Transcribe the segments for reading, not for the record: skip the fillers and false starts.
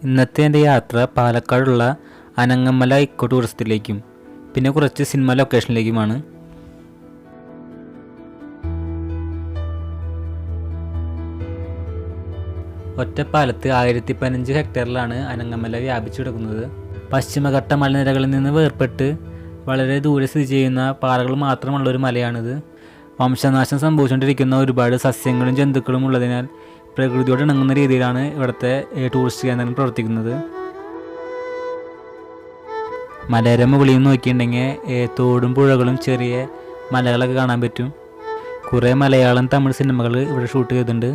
ഇന്നത്തെ എൻ്റെ യാത്ര പാലക്കാടുള്ള അനങ്ങമല ഇക്കോ ടൂറിസത്തിലേക്കും പിന്നെ കുറച്ച് സിനിമ ലൊക്കേഷനിലേക്കുമാണ്. ഒറ്റപ്പാലത്ത് 1015 ഹെക്ടറിലാണ് അനങ്ങമല വ്യാപിച്ചു കിടക്കുന്നത്. പശ്ചിമഘട്ട മലനിരകളിൽ നിന്ന് വേർപെട്ട് വളരെ ദൂരെ സ്ഥിതി ചെയ്യുന്ന പാറകൾ മാത്രമുള്ളൊരു മലയാണിത്. വംശനാശം സംഭവിച്ചുകൊണ്ടിരിക്കുന്ന ഒരുപാട് സസ്യങ്ങളും ജന്തുക്കളും ഉള്ളതിനാൽ പ്രകൃതിയോട് ഇണങ്ങുന്ന രീതിയിലാണ് ഇവിടുത്തെ ടൂറിസ്റ്റ് കേന്ദ്രങ്ങൾ പ്രവർത്തിക്കുന്നത്. മലയുടെ മുകളിൽ നിന്ന് നോക്കിയിട്ടുണ്ടെങ്കിൽ തോടും പുഴകളും ചെറിയ മലകളൊക്കെ കാണാൻ പറ്റും. കുറേ മലയാളം തമിഴ് സിനിമകൾ ഇവിടെ ഷൂട്ട് ചെയ്തിട്ടുണ്ട്.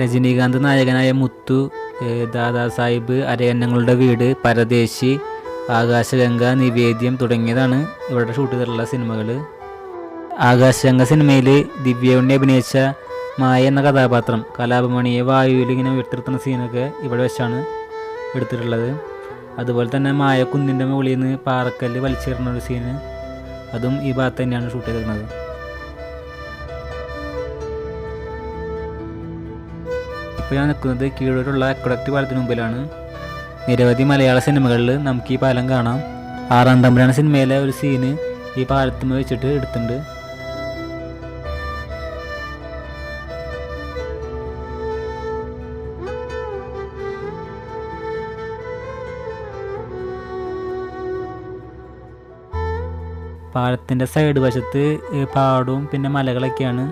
രജനീകാന്ത് നായകനായ മുത്തു, ദാദാ സാഹിബ്, അരയന്നങ്ങളുടെ വീട്, പരദേശി, ആകാശഗംഗ, നിവേദ്യം തുടങ്ങിയതാണ് ഇവിടെ ഷൂട്ട് ചെയ്തിട്ടുള്ള സിനിമകൾ. ആകാശഗംഗ സിനിമയിൽ ദിവ്യ ഉണ്ണി അഭിനയിച്ച മായ എന്ന കഥാപാത്രം കലാപമണിയെ വായുവിൽ ഇങ്ങനെ ഉയർത്തിർത്തുന്ന സീനൊക്കെ ഇവിടെ വെച്ചാണ് എടുത്തിട്ടുള്ളത്. അതുപോലെ തന്നെ മായ കുന്നിൻ്റെ മുകളിൽ നിന്ന് പാറക്കല്ല് വലിച്ചെറിഞ്ഞ ഒരു സീന്, അതും ഈ ഭാഗത്ത് തന്നെയാണ് ഷൂട്ട് ചെയ്തിരുന്നത്. ഇപ്പോൾ ഞാൻ നിൽക്കുന്നത് കീഴൂരുള്ള അക്വഡക്റ്റ് പാലത്തിന് മുമ്പിലാണ്. നിരവധി മലയാള സിനിമകളിൽ നമുക്ക് ഈ പാലം കാണാം. ആറാം തമ്പുരാൻ സിനിമയിലെ ഒരു സീന് ഈ പാലത്തുമ്മ വെച്ചിട്ട് എടുത്തിട്ടുണ്ട്. പാലത്തിൻ്റെ സൈഡ് വശത്ത് പാടവും പിന്നെ മലകളൊക്കെയാണ്.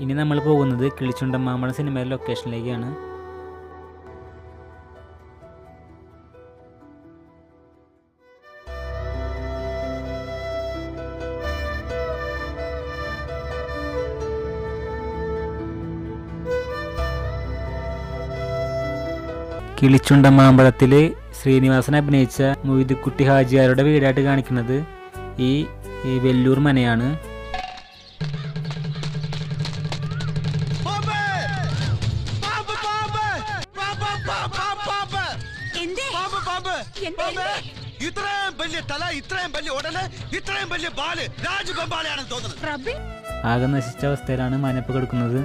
ഇനി നമ്മൾ പോകുന്നത് കിളിച്ചുണ്ടൻ മാമ്പഴം സിനിമയിലെ ലൊക്കേഷനിലേക്കാണ്. കിളിച്ചുണ്ടൻ മാമ്പഴത്തിൽ ശ്രീനിവാസൻ അഭിനയിച്ച മൊയ്തുക്കുട്ടി ഹാജിയാരുടെ വീടായിട്ട് കാണിക്കുന്നത് ഈ വെല്ലൂർ മനയാണ്. ആകെ നശിച്ച അവസ്ഥയിലാണ് മനപ്പ് കിടക്കുന്നത്.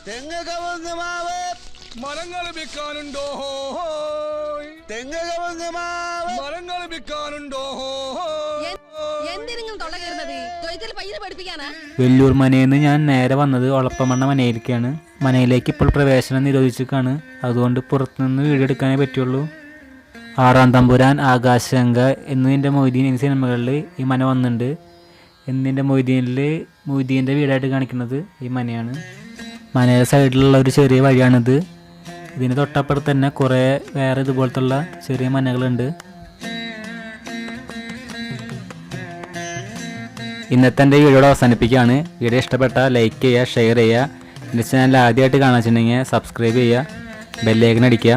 തെങ്ങ് കവുങ്ങ് മാവ് മരങ്ങൾ വിൽക്കാനുണ്ടോ? തെങ്ങ് കവുങ്ങ് മാവ് മരങ്ങൾ വിൽക്കാനുണ്ടോ? വെല്ലൂർ മനയിൽ ഞാൻ നേരെ വന്നത് ഒളപ്പമണ്ണ മനയിലേക്കാണ്. മനയിലേക്ക് ഇപ്പോൾ പ്രവേശനം നിരോധിച്ചിട്ടാണ്, അതുകൊണ്ട് പുറത്തുനിന്ന് വീഡിയോ എടുക്കാനേ പറ്റുള്ളൂ. ആറാം തമ്പുരാൻ, ആകാശഗംഗ എന്നിൻ്റെ മൊയ്തീൻ എന്നീ സിനിമകളിൽ ഈ മന വന്നിട്ടുണ്ട്. എന്നിൻ്റെ മൊയ്തീൻ്റെ വീടായിട്ട് കാണിക്കുന്നത് ഈ മനയാണ്. മനയുടെ സൈഡിലുള്ള ഒരു ചെറിയ വഴിയാണിത്. ഇതിന് തൊട്ടപ്പുറത്ത് തന്നെ കുറേ വേറെ ഇതുപോലത്തുള്ള ചെറിയ മനകളുണ്ട്. ഇന്നത്തെ എൻ്റെ വീഡിയോ അവസാനിപ്പിക്കുകയാണ്. വീഡിയോ ഇഷ്ടപ്പെട്ടാൽ ലൈക്ക് ചെയ്യുക, ഷെയർ ചെയ്യുക. എൻ്റെ ചാനൽ ആദ്യമായിട്ട് കാണാൻ വെച്ചിട്ടുണ്ടെങ്കിൽ സബ്സ്ക്രൈബ് ചെയ്യുക, ബെല്ലൈക്കൺ അടിക്കുക.